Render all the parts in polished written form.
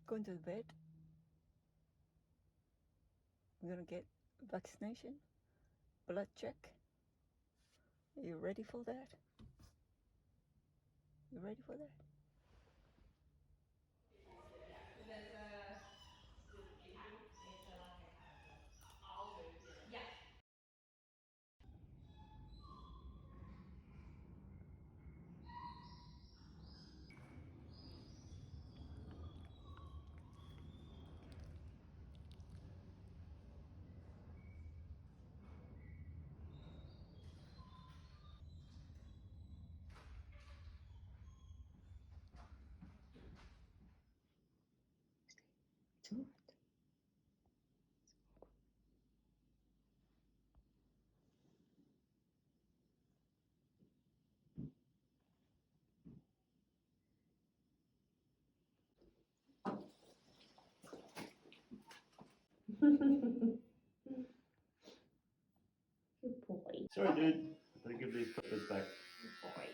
Going to the vet. We're gonna get vaccination, blood check. Are you ready for that? You ready for that? Do it. Good boy. Sorry, dude. I better give these clippers back. Good boy.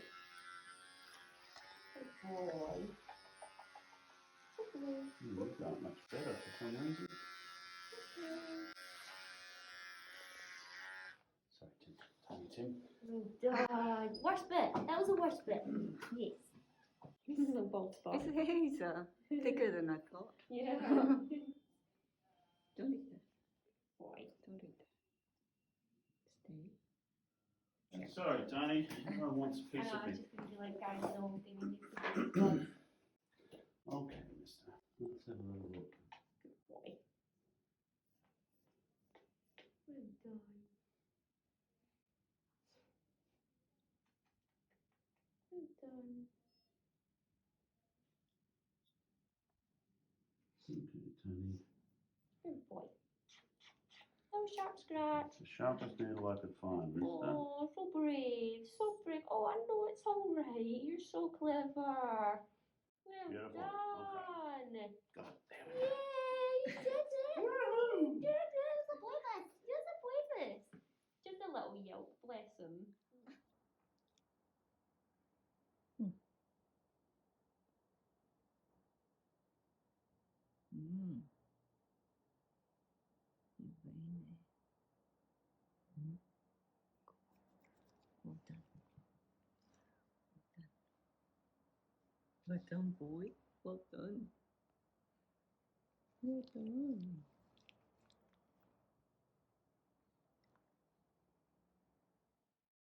Good boy. Good boy. These aren't much better for some reason. Sorry, Tim. Tiny Tim. Well done. Worst bit. That was the worst bit. Yes. This is a bald spot. It's thicker than I thought. Yeah. Don't eat that. Boy. Don't eat that. Stay. Sorry, Tony. Everyone wants a I piece know, of I'm me. just going to be like guys, the whole thing needs to be blood. Okay, mister. Let's have a little look. Good boy. Well done. Well done. Okay, Tony. Good boy. No sharp scratch. It's the sharpest needle I could find, mister. Oh, so brave, so brave. Oh, I know it's all right. You're so clever. Well Beautiful. done. God damn it. Yay, you did it. You did it. It's a bless. Just a bless. Just a little yelp. Bless him. Mmm. Very nice. Well done. Well done, boy. Well done. Well done.